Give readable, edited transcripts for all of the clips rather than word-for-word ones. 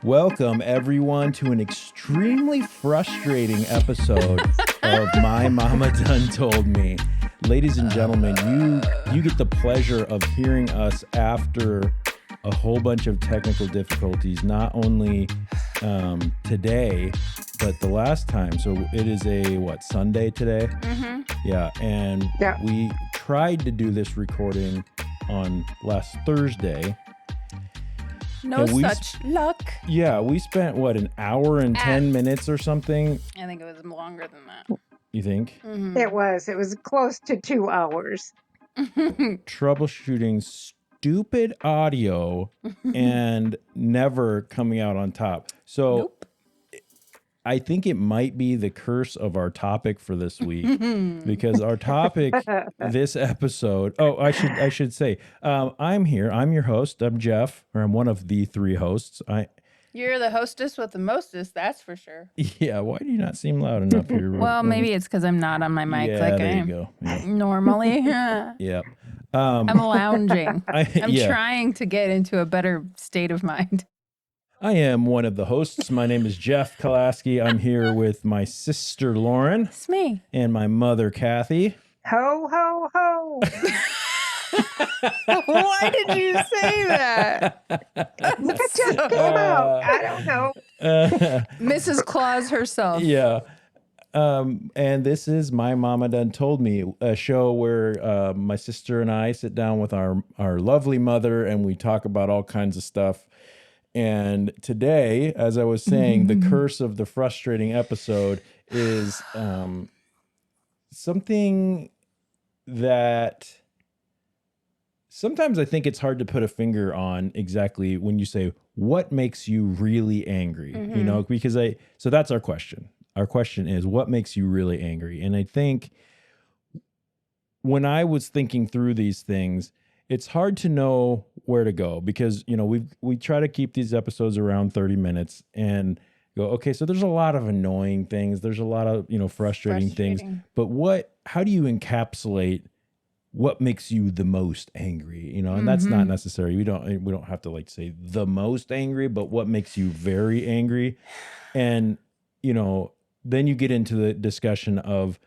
Welcome, everyone, to an extremely frustrating episode of My Mama Done Told Me. Ladies and gentlemen, you get the pleasure of hearing us after a whole bunch of technical difficulties, not only today, but the last time. So it is Sunday today? Mm-hmm. Yeah, and we tried to do this recording on last Thursday. No such luck. Yeah, we spent, an hour and 10 minutes or something? I think it was longer than that. You think? Mm-hmm. It was close to 2 hours. Troubleshooting stupid audio and never coming out on top. So Nope. I think it might be the curse of our topic for this week because our topic this episode. Oh, I should say, I'm here. I'm your host. I'm Jeff, or I'm one of the three hosts. You're the hostess with the mostest, that's for sure. Yeah. Why do you not seem loud enough here? Well, maybe it's because I'm not on my mic like I am. You go. Yeah. Normally. Yeah. I'm lounging. I'm yeah. trying to get into a better state of mind. I am one of the hosts. My name is Jeff Kolaski. I'm here with my sister Lauren. It's me. And my mother Kathy. Ho, ho, ho. Why did you say that? It just came out. I don't know. Mrs. Claus herself. Yeah. And this is My Mama Done Told Me, a show where my sister and I sit down with our lovely mother and we talk about all kinds of stuff. And today, as I was saying, the curse of the frustrating episode is something that sometimes I think it's hard to put a finger on exactly when you say, what makes you really angry? Mm-hmm. You know, because so that's our question. Our question is, what makes you really angry? And I think when I was thinking through these things, it's hard to know where to go because, you know, we try to keep these episodes around 30 minutes and go, okay, so there's a lot of annoying things. There's a lot of, frustrating things. But how do you encapsulate what makes you the most angry? And that's not necessary. We don't have to say the most angry, but what makes you very angry? And, then you get into the discussion of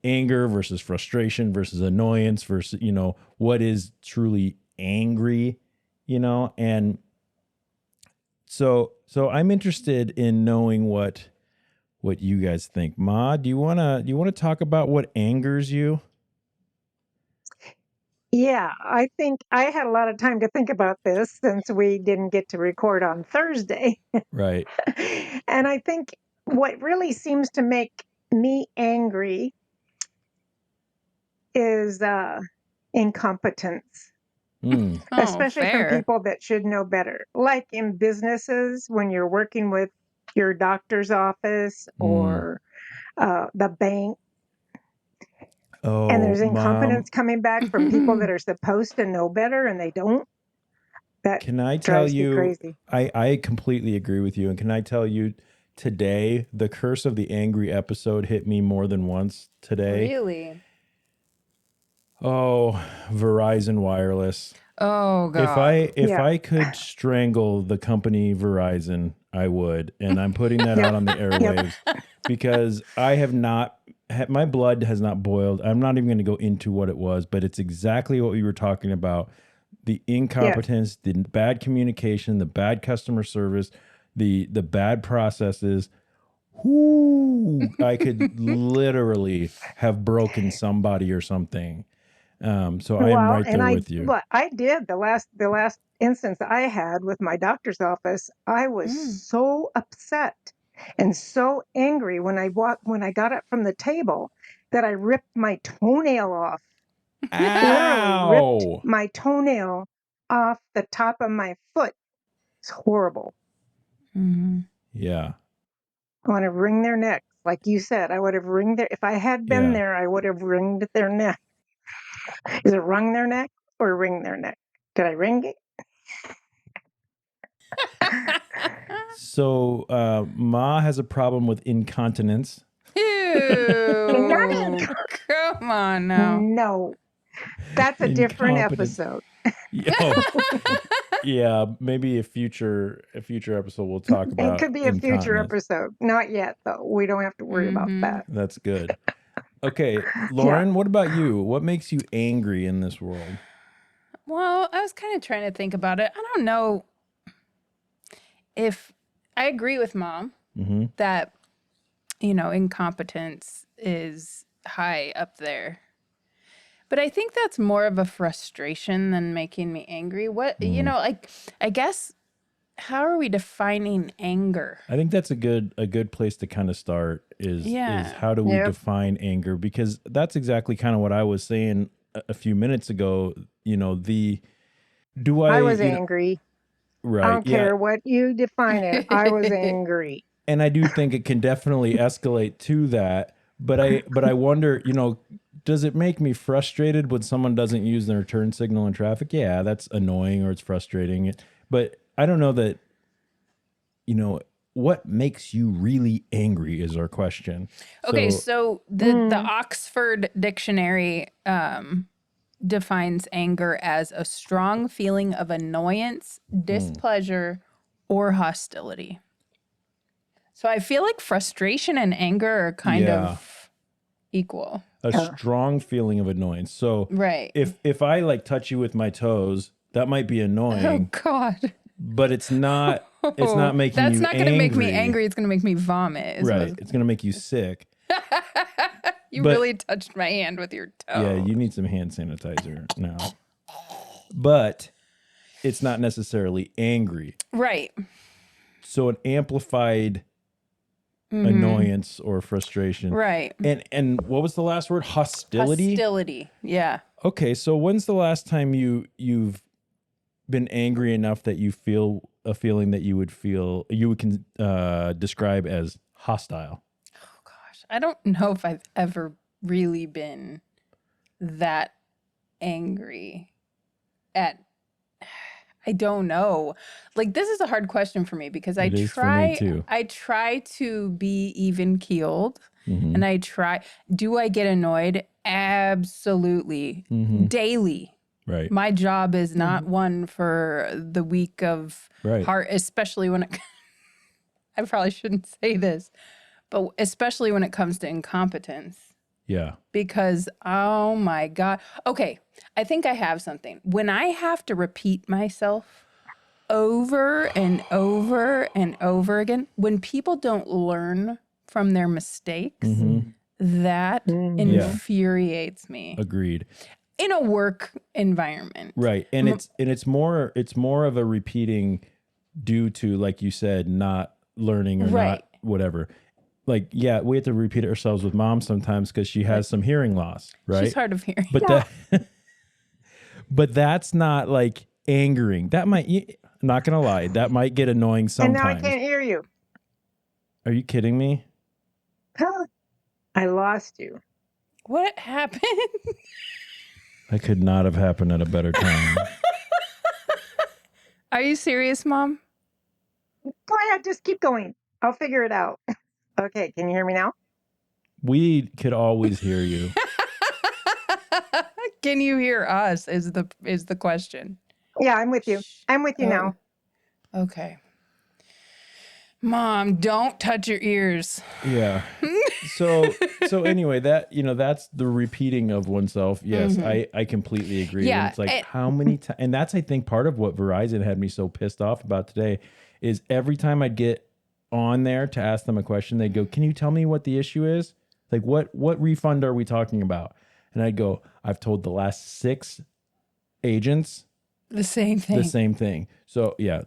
anger versus frustration versus annoyance versus, what is truly angry, and so I'm interested in knowing what you guys think. Ma, do you want to talk about what angers you? Yeah, I think I had a lot of time to think about this since we didn't get to record on Thursday. Right. And I think what really seems to make me angry is incompetence. Especially from people that should know better. Like in businesses, when you're working with your doctor's office or the bank. Oh, and there's incompetence coming back from people that are supposed to know better and they don't. That can I tell you, crazy. I completely agree with you. And can I tell you today, the curse of the angry episode hit me more than once today. Really? Oh, Verizon Wireless. Oh God. If I could strangle the company Verizon, I would. And I'm putting that out on the airwaves because I have not, my blood has not boiled. I'm not even going to go into what it was, but it's exactly what we were talking about. The incompetence, the bad communication, the bad customer service, the bad processes. I could literally have broken somebody or something. So I am right there with you. But I did the last instance I had with my doctor's office. I was so upset and so angry when I got up from the table that I ripped my toenail off. Ow! Literally ripped my toenail off the top of my foot. It's horrible. Mm-hmm. Yeah. I want to wring their neck. Like you said, I would have wringed their, if I had been there, I would have wringed their neck. Is it wrung their neck or wring their neck? Did I wring it? So Ma has a problem with incontinence. Ew. Come on now. No. That's a different episode. Yeah, maybe a future episode we'll talk It about could be a future incontinence. episode. Not yet, though. We don't have to worry about that. That's good. Okay, Yeah. Lauren, what about you? What makes you angry in this world? Well, I was kind of trying to think about it. I don't know if I agree with Mom that, incompetence is high up there. But I think that's more of a frustration than making me angry. I guess, how are we defining anger? I think that's a good place to kind of start is how do we define anger? Because that's exactly kind of what I was saying a few minutes ago. I was angry. Right. I don't care what you define it. I was angry. And I do think it can definitely escalate to that. But I wonder, does it make me frustrated when someone doesn't use their turn signal in traffic? Yeah, that's annoying or it's frustrating. But I don't know that, what makes you really angry is our question. Okay, so the Oxford Dictionary defines anger as a strong feeling of annoyance, displeasure, or hostility. So I feel like frustration and anger are kind of equal. A strong feeling of annoyance. So if I like touch you with my toes, that might be annoying. Oh God. But it's not making you angry. That's not going to make me angry. It's going to make me vomit. Right. It's going to make you sick. You really touched my hand with your toe. Yeah, you need some hand sanitizer now. But it's not necessarily angry. Right. So an amplified annoyance or frustration. Right. And what was the last word? Hostility? Hostility. Yeah. Okay, so when's the last time you've been angry enough that you feel a feeling that you would describe as hostile? Oh gosh, I don't know if I've ever really been that angry at. I don't know. Like, this is a hard question for me because I try to be even keeled, and do I get annoyed? Absolutely. Daily. Right. My job is not one for the weak of heart, especially when I probably shouldn't say this, but especially when it comes to incompetence. Yeah. Because, oh my God. Okay, I think I have something. When I have to repeat myself over and over and over again, when people don't learn from their mistakes, that infuriates me. Agreed. In a work environment. Right. And it's more of a repeating due to, like you said, not learning or not whatever. Like, yeah, we have to repeat it ourselves with Mom sometimes because she has some hearing loss, right? She's hard of hearing. But but that's not like angering. That might, not gonna lie, that might get annoying sometimes. And now I can't hear you. Are you kidding me? I lost you. What happened? That could not have happened at a better time. Are you serious, Mom? Go ahead, just keep going. I'll figure it out. Okay, can you hear me now? We could always hear you. Can you hear us is the question. Yeah, I'm with you. I'm with you now. Okay. Mom, don't touch your ears. Yeah. So anyway, that, that's the repeating of oneself. Yes, I completely agree. Yeah. And it's like how many times, and that's, I think, part of what Verizon had me so pissed off about today is every time I'd get on there to ask them a question, they'd go, "Can you tell me what the issue is? Like what refund are we talking about?" And I'd go, "I've told the last 6 agents the same thing. So yeah,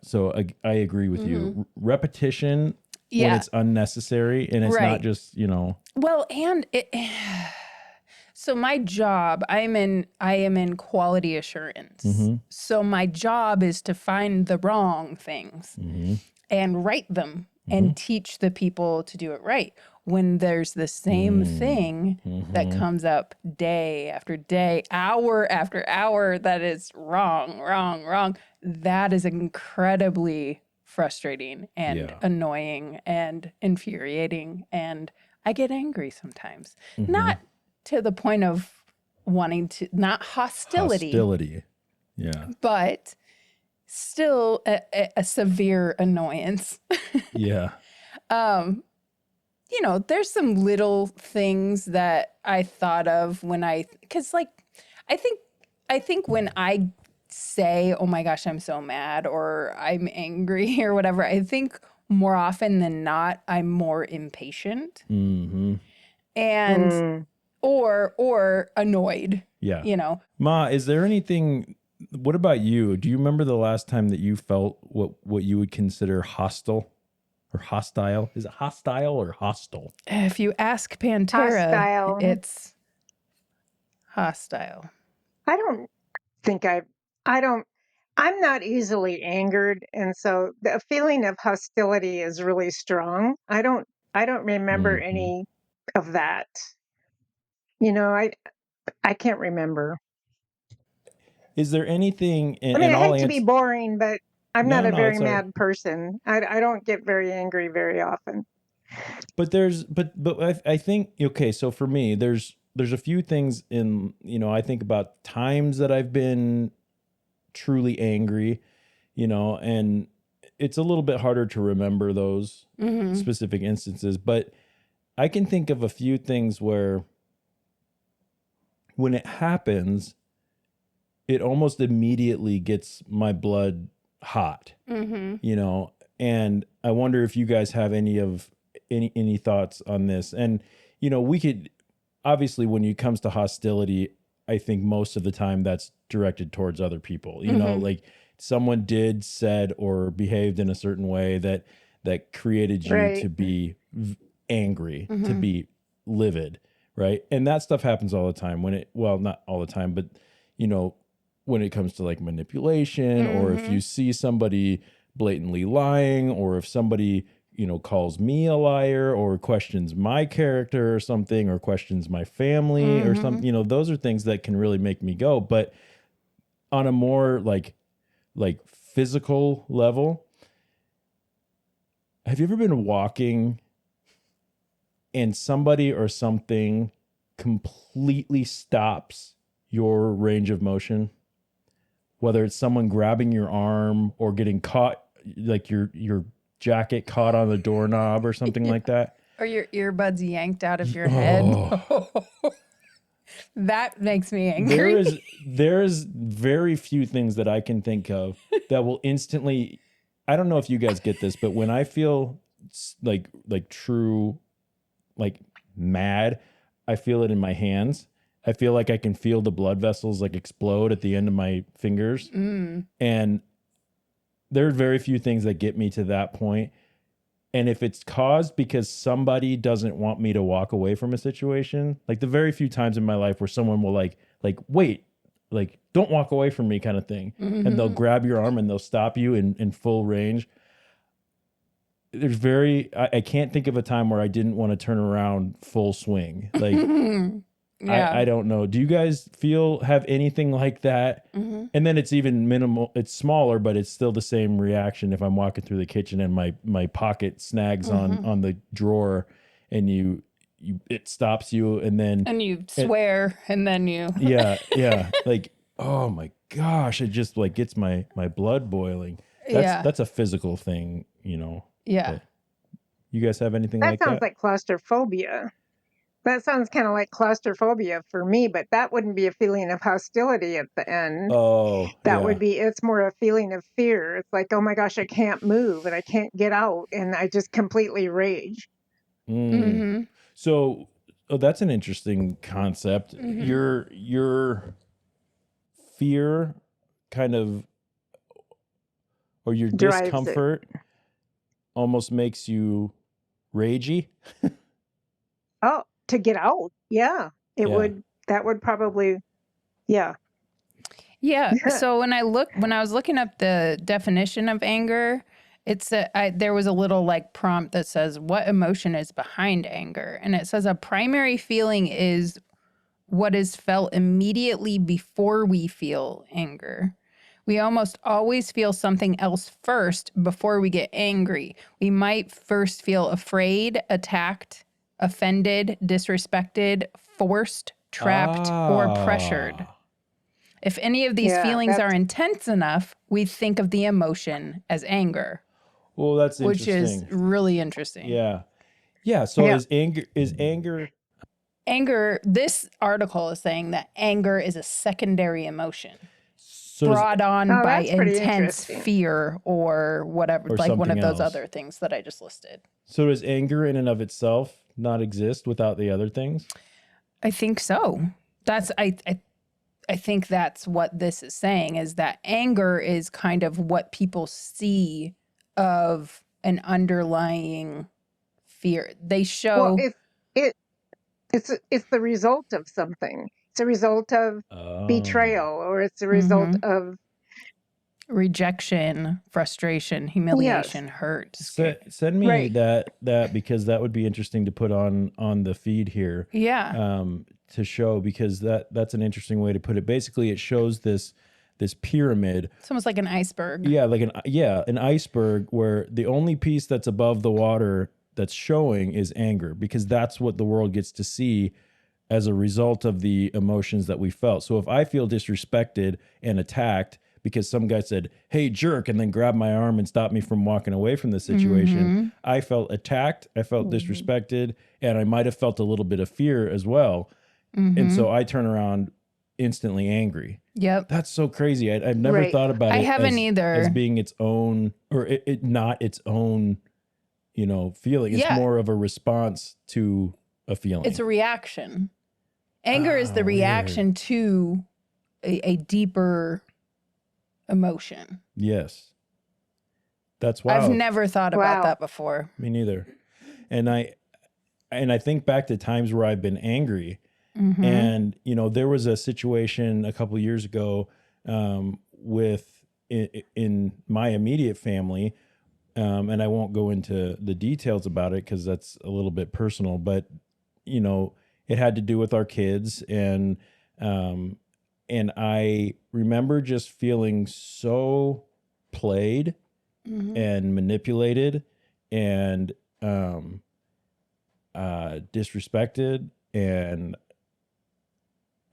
I agree with you. Repetition when it's unnecessary and it's not just, Well, and so my job, I am in quality assurance. So my job is to find the wrong things and right them and teach the people to do it right. When there's the same thing that comes up day after day, hour after hour, that is wrong, that is incredibly frustrating and annoying and infuriating. And I get angry sometimes. Not to the point of wanting to, not hostility. Yeah. But still a severe annoyance. Yeah. You know, there's some little things that I thought of because like, I think when I say, oh my gosh, I'm so mad or I'm angry or whatever, I think more often than not, I'm more impatient Mm-hmm. and, or annoyed, Yeah. you know. Ma, is there anything, what about you? Do you remember the last time that you felt what you would consider hostile or hostile? Is it hostile or hostile? If you ask Pantera, Hostile. it's hostile. I don't think I don't, I'm not easily angered. And so the feeling of hostility is really strong. I don't remember Mm-hmm. any of that. You know, I can't remember. Is there anything, I mean, and I I'll hate to be answer, boring, but I'm not no, a no, very it's all right. mad person. I don't get very angry very often. But I think, okay, so for me, there's a few things in, I think about times that I've been truly angry, and it's a little bit harder to remember those Mm-hmm. specific instances, but I can think of a few things where when it happens, it almost immediately gets my blood hot, Mm-hmm. And I wonder if you guys have any thoughts on this. And we could, obviously, when it comes to hostility, I think most of the time that's directed towards other people. Like someone said or behaved in a certain way that created you Right. to be angry, to Mm-hmm. be livid, right? And that stuff happens all the time not all the time, but when it comes to like manipulation, or if you see somebody blatantly lying, or if somebody calls me a liar or questions my character or something, or questions my family or something, those are things that can really make me go. But on a more like physical level, have you ever been walking and somebody or something completely stops your range of motion? Whether it's someone grabbing your arm or getting caught, like your jacket caught on the doorknob or something like that. Or your earbuds yanked out of your head. Oh, That makes me there angry. is very few things that I can think of that will instantly. I don't know if you guys get this, but when I feel like true, like mad, I feel it in my hands. I feel like I can feel the blood vessels like explode at the end of my fingers. And there are very few things that get me to that point. And if it's caused because somebody doesn't want me to walk away from a situation, like the very few times in my life where someone will like wait, like don't walk away from me kind of thing. And they'll grab your arm and they'll stop you in full range. I can't think of a time where I didn't want to turn around full swing. Like, Yeah. I don't know. Do you guys have anything like that? And then it's even minimal. It's smaller, but it's still the same reaction. If I'm walking through the kitchen and my pocket snags on the drawer, and it stops you, and then And you swear, and then you. yeah, like, oh my gosh, it just like gets my blood boiling. Yeah. That's a physical thing, Yeah. But you guys have anything That like sounds that? like claustrophobia. That sounds kind of like claustrophobia for me, but that wouldn't be a feeling of hostility at the end. Oh That yeah. would be, it's more a feeling of fear. It's like, oh my gosh, I can't move and I can't get out. And I just completely rage. Mm. So, that's an interesting concept. Your fear kind of, or your Drives it. discomfort almost makes you ragey. Oh, to get out. Yeah. Yeah. That would probably, yeah. Yeah. So when I was looking up the definition of anger, there was a little like prompt that says, what emotion is behind anger? And it says a primary feeling is what is felt immediately before we feel anger. We almost always feel something else first before we get angry. We might first feel afraid, attacked, offended, disrespected, forced, trapped, or pressured. Ah. If any of these Yeah, feelings are intense enough, we think of the emotion as anger, Well, that's which is interesting. really interesting. Yeah. Yeah. So Yeah. is anger Anger, this article is saying that anger is a secondary emotion so does, brought on Oh, by that's pretty intense interesting. fear or whatever, or like one something of those else? other things that I just listed. So does anger in and of itself not exist without the other things? I think so. That's I think that's what this is saying, is that anger is kind of what people see of an underlying fear. They Well, show it's the result of something. It's a result of Oh. betrayal, or it's a result of rejection, frustration, yes, humiliation, hurt. Send me right. that because that would be interesting to put on the feed here Yeah. to show, because that's an interesting way to put it. Basically, it shows this pyramid. It's almost like an iceberg. Yeah, like an iceberg where the only piece that's above the water that's showing is anger, because that's what the world gets to see as a result of the emotions that we felt. So if I feel disrespected and attacked because some guy said, "Hey, jerk," and then grabbed my arm and stopped me from walking away from the situation, I felt attacked, I felt disrespected, and I might have felt a little bit of fear as well. And so I turn around instantly angry. Yep. That's so crazy. I've never Right. thought about I it haven't as either. being its own, or it not its own, feeling. It's Yeah. more of a response to a feeling. It's a reaction. Anger is the Oh, weird. reaction to a deeper emotion. Yes. That's wild. I've never thought about Wow. that before. Me neither. And I think back to times where I've been angry, and there was a situation a couple of years ago in my immediate family, and I won't go into the details about it because that's a little bit personal, but it had to do with our kids, and I remember just feeling so played and manipulated and disrespected, and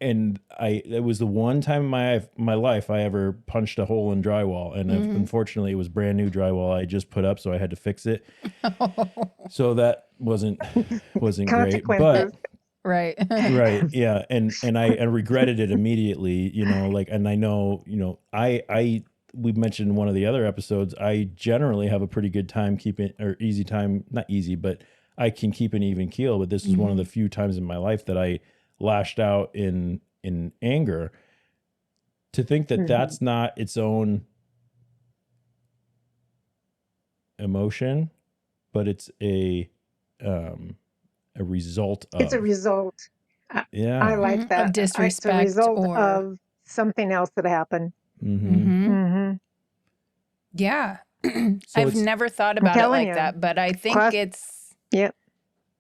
it was the one time in my life I ever punched a hole in drywall, and unfortunately it was brand new drywall I just put up, so I had to fix it. So that wasn't great, Consequences. but Right. right, yeah, and I regretted it immediately, and I know, I we mentioned in one of the other episodes, I generally have a pretty good time keeping, or easy time, not easy, but I can keep an even keel, but this is one of the few times in my life that I lashed out in anger. To think that that's not its own emotion, but it's a result of. It's a result. Yeah. I like that. Of It's a disrespect result or of something else that happened. Yeah. So I've never thought I'm about it telling like you. that, but I think Class- it's Yep.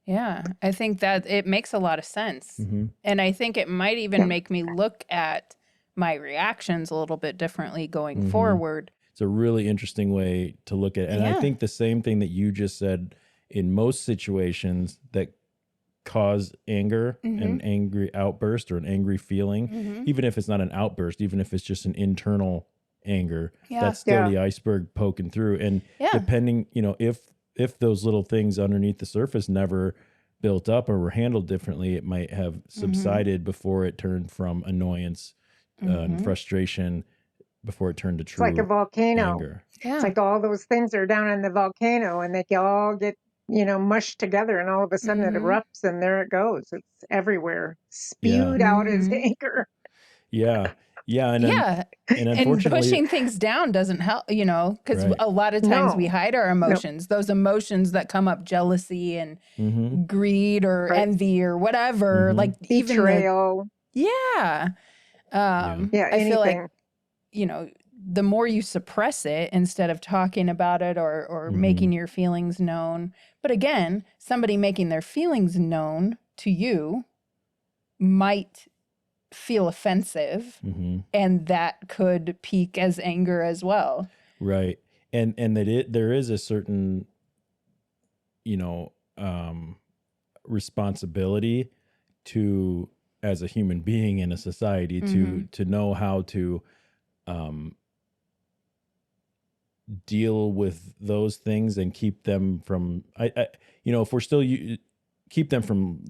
yeah, I think that it makes a lot of sense. And I think it might even make me look at my reactions a little bit differently going forward. It's a really interesting way to look at it. And I think the same thing that you just said, in most situations that cause anger, an angry outburst or an angry feeling, even if it's not an outburst, even if it's just an internal anger, that's still the iceberg poking through. And depending, if those little things underneath the surface never built up or were handled differently, it might have subsided before it turned from annoyance and frustration, before it turned to true It's like a volcano. anger. Yeah. It's like all those things are down in the volcano, and they all get mushed together, and all of a sudden it erupts, and there it goes. It's everywhere, spewed out as anger. Yeah. And Yeah. and And unfortunately, pushing things down doesn't help, because Right. a lot of times we No. hide our emotions, those emotions that come up, jealousy and greed or Right. envy or whatever, like even Betrayal. yeah. Yeah, I feel like, anything. the more you suppress it instead of talking about it or making your feelings known. But again, somebody making their feelings known to you might feel offensive, and that could peak as anger as well. Right. And that there is a certain, responsibility to as a human being in a society to know how to deal with those things and keep them from if we're still keep them from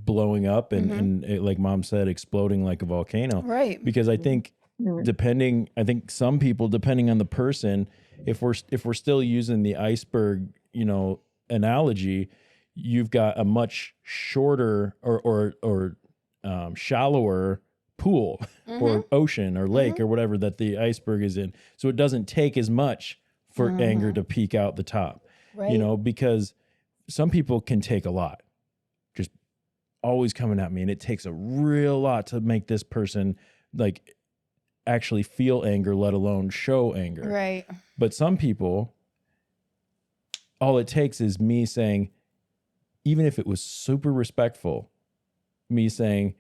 blowing up and like Mom said, exploding like a volcano. Right. Because I think some people, depending on the person, if we're still using the iceberg, analogy, you've got a much shorter or shallower pool or ocean or lake or whatever that the iceberg is in. So it doesn't take as much for anger to peak out the top, Right. because some people can take a lot, just always coming at me. And it takes a real lot to make this person like actually feel anger, let alone show anger. Right. But some people, all it takes is me saying, even if it was super respectful, me saying,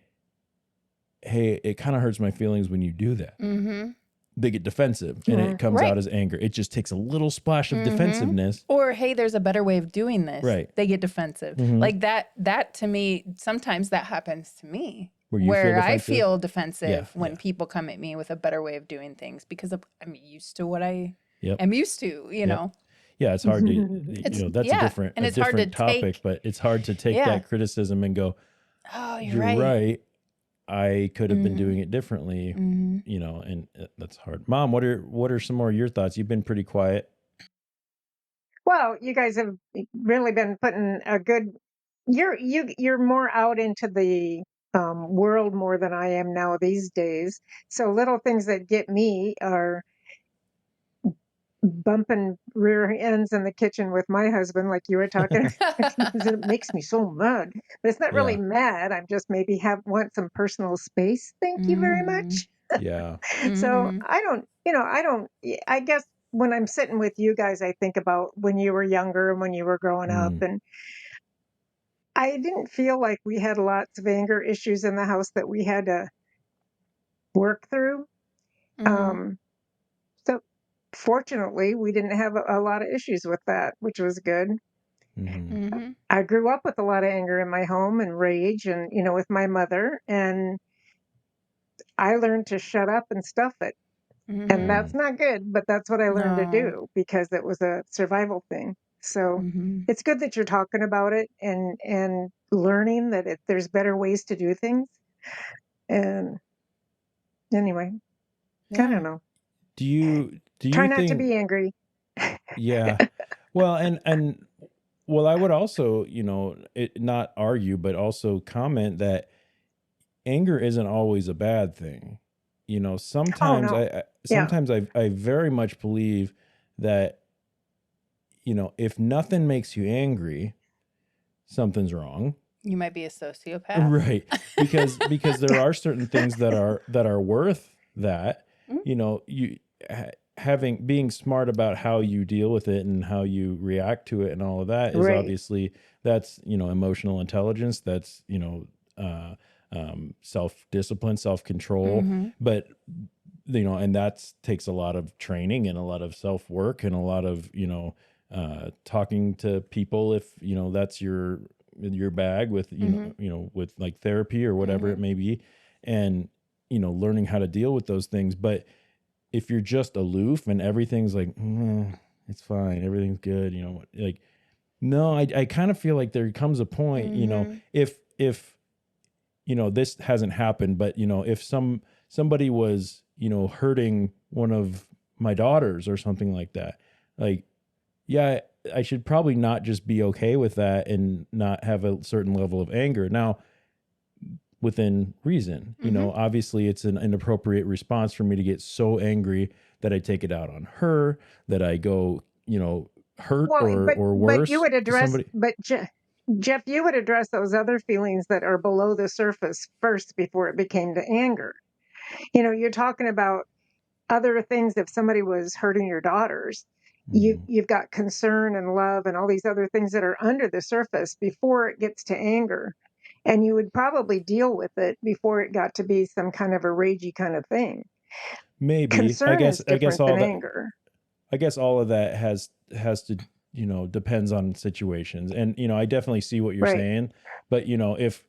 hey, it kind of hurts my feelings when you do that. They get defensive and it comes out as anger. It just takes a little splash of defensiveness. Or, hey, there's a better way of doing this. Right. They get defensive. Like that to me, sometimes that happens to me. Where I feel defensive when Yeah. people come at me with a better way of doing things because I'm used to what I Yep. am used to, know. Yeah, it's hard to, that's a different topic, but it's hard to take that criticism and go, oh, you're right. I could have been doing it differently, and that's hard. Mom, what are some more of your thoughts? You've been pretty quiet. Well, you guys have really been putting a good. You're more out into the world more than I am now these days. So little things that get me are bumping rear ends in the kitchen with my husband, like you were talking. It makes me so mad, but it's not really mad. I'm just maybe want some personal space. Thank you very much. Yeah. So I guess when I'm sitting with you guys, I think about when you were younger and when you were growing up, and I didn't feel like we had lots of anger issues in the house that we had to work through. So fortunately, we didn't have a lot of issues with that, which was good. I grew up with a lot of anger in my home and rage and, with my mother, and I learned to shut up and stuff it. And that's not good, but that's what I learned to do because it was a survival thing. So it's good that you're talking about it and learning that there's better ways to do things. And anyway, I don't know. Do you Try not think, to be angry? Yeah. Well, and I would also, not argue, but also comment that anger isn't always a bad thing. Sometimes Oh, no. sometimes I very much believe that, if nothing makes you angry, something's wrong. You might be a sociopath. Right. Because there are certain things that are worth that, being smart about how you deal with it and how you react to it and all of that is obviously that's, emotional intelligence. That's, self-discipline, self-control, but and that takes a lot of training and a lot of self-work and a lot of, talking to people if, that's your bag with, with like therapy or whatever it may be, and, learning how to deal with those things. But if you're just aloof and everything's like, it's fine, everything's good, like, no, I kind of feel like there comes a point, if this hasn't happened, but if somebody was, hurting one of my daughters or something like that, like, yeah, I should probably not just be okay with that and not have a certain level of anger. Now, within reason, obviously it's an inappropriate response for me to get so angry that I take it out on her, that I go, hurt or worse. But you would address, Jeff, you would address those other feelings that are below the surface first before it became to anger. You're talking about other things. If somebody was hurting your daughters, you've got concern and love and all these other things that are under the surface before it gets to anger. And you would probably deal with it before it got to be some kind of a ragey kind of thing. Maybe. Concern is different than anger. I guess all of that has to, depends on situations. And, I definitely see what you're saying, but if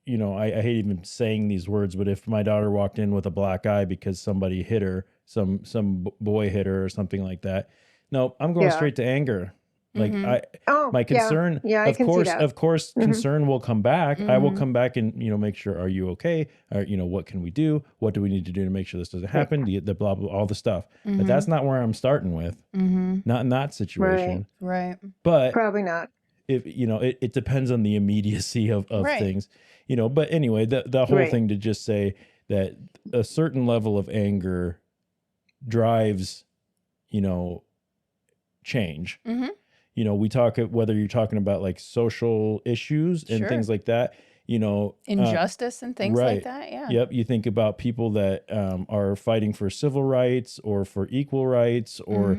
I hate even saying these words, but if my daughter walked in with a black eye because somebody hit her, some boy hit her or something like that, no, I'm going straight to anger. Like my concern, I can see that. of course, concern will come back. I will come back and, make sure, are you okay? Or, what can we do? What do we need to do to make sure this doesn't happen? The blah, blah, all the stuff. But that's not where I'm starting with. Not in that situation. Right. But probably not. If it depends on the immediacy of things, but anyway, the whole thing to just say that a certain level of anger drives, change. We talk, whether you're talking about like social issues and things like that, injustice and things like that. Yeah. Yep. You think about people that are fighting for civil rights or for equal rights or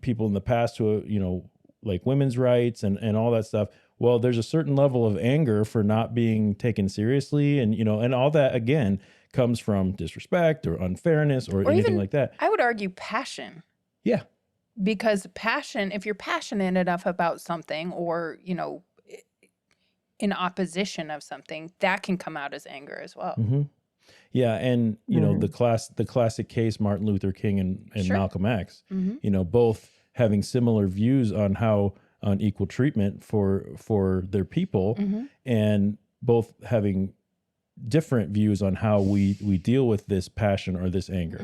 people in the past who, like women's rights and all that stuff. Well, there's a certain level of anger for not being taken seriously. And, and all that, again, comes from disrespect or unfairness or anything even, like that. I would argue passion. Yeah. Because passion, if you're passionate enough about something or, in opposition of something, that can come out as anger as well. Yeah. And, the classic case, Martin Luther King and Malcolm X, both having similar views on on equal treatment for their people and both having different views on how we deal with this passion or this anger.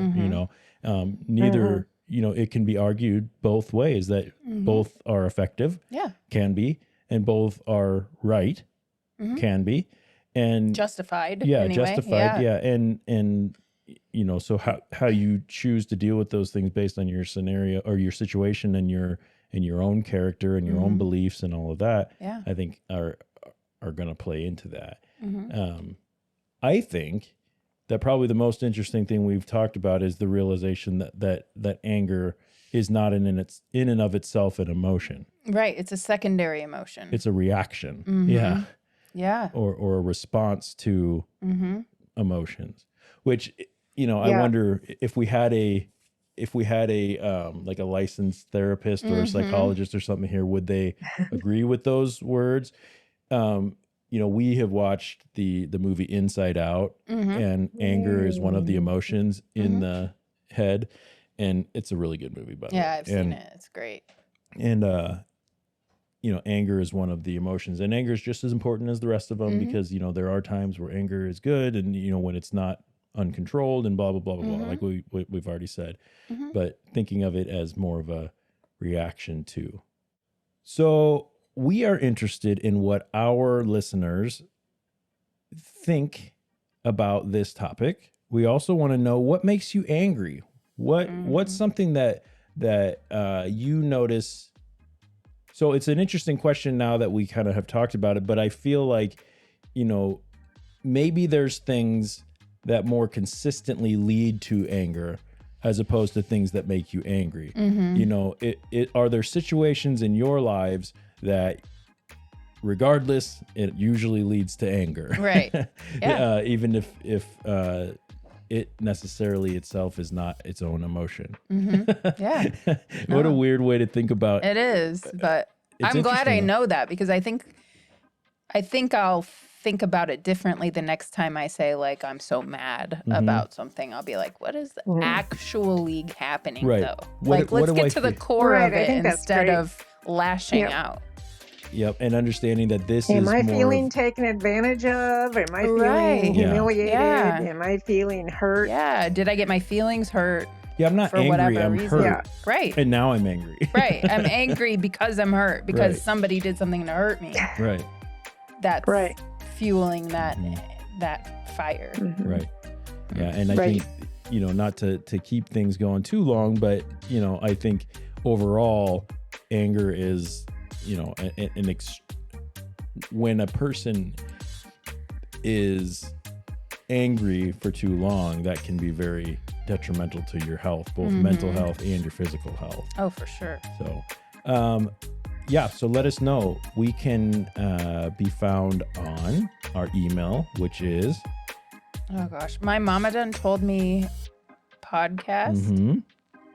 Neither, it can be argued both ways that both are effective, can be, and both are right, can be, and justified. Justified. Yeah. And so how you choose to deal with those things based on your scenario or your situation and your own character and your own beliefs and all of that, I think are going to play into that. I think that probably the most interesting thing we've talked about is the realization that anger is not in and of itself an emotion. Right. It's a secondary emotion. It's a reaction. Yeah. Yeah. Or a response to emotions, which, I wonder if we had a like a licensed therapist or a psychologist or something here, would they agree with those words? We have watched the movie Inside Out, and anger is one of the emotions in the head, and it's a really good movie, by the way. Yeah, I've seen it. It's great. And anger is one of the emotions, and anger is just as important as the rest of them because there are times where anger is good, and when it's not uncontrolled and blah blah blah blah blah, like we've already said, but thinking of it as more of a reaction to. So we are interested in what our listeners think about this topic. We also want to know what makes you angry. What's something that you notice. So it's an interesting question now that we kind of have talked about it, but I feel like, maybe there's things that more consistently lead to anger as opposed to things that make you angry. Are there situations in your lives that regardless, it usually leads to anger? Right. Yeah. Even if it necessarily itself is not its own emotion. Yeah. What a weird way to think about it is, but I'm glad I know that because I think I'll think about it differently the next time I say, like, I'm so mad about something. I'll be like, what is actually happening, though? Let's get to the core of it instead of lashing out. Yep, and understanding that this Am is I more feeling taken advantage of? Am I feeling humiliated? Yeah. Am I feeling hurt? Yeah. Did I get my feelings hurt? Yeah, I'm not for angry, whatever I'm reason. hurt. Yeah. Right. And now I'm angry. Right. I'm angry because I'm hurt, because somebody did something to hurt me. Right. That's fueling that fire. Right. Yeah, and I think, not to keep things going too long, but, I think overall anger is, when a person is angry for too long, that can be very detrimental to your health, both mental health and your physical health. Oh, for sure. So, so let us know. We can be found on our email, which is... Oh, gosh. My mama done told me podcast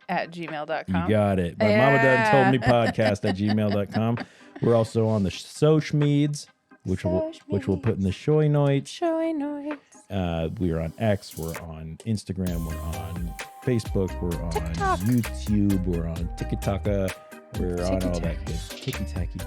at gmail.com. You got it. My mama done told me podcast at gmail.com. We're also on the social meds. which we'll put in the show notes. Show notes. We are on X, we're on Instagram, we're on Facebook, we're on TikTok. YouTube, we're on TikTok, we're on all that good ticky-tacky.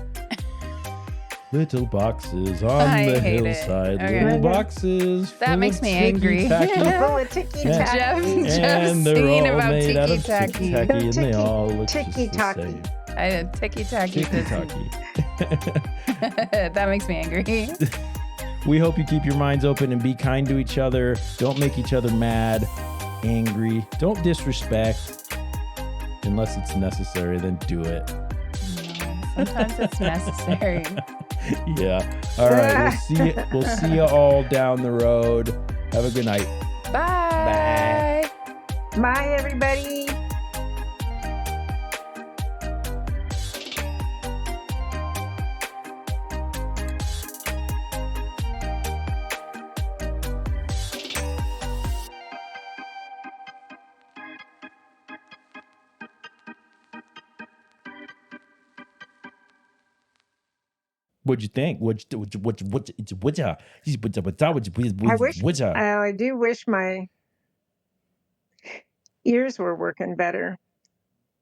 Little boxes on the hillside, little boxes. That makes me angry. Full of ticky-tacky. And they're singing all about made out of ticky-tacky. ticky-tacky, and they all look just the Ticky-tacky. same. Ticky-tacky. Ticky-tacky. That makes me angry. We hope you keep your minds open and be kind to each other. Don't make each other mad, angry. Don't disrespect. Unless it's necessary, then do it. Sometimes it's necessary. Yeah. All right. We'll see you all down the road. Have a good night. Bye. Bye, everybody. What'd you think? I do wish my ears were working better.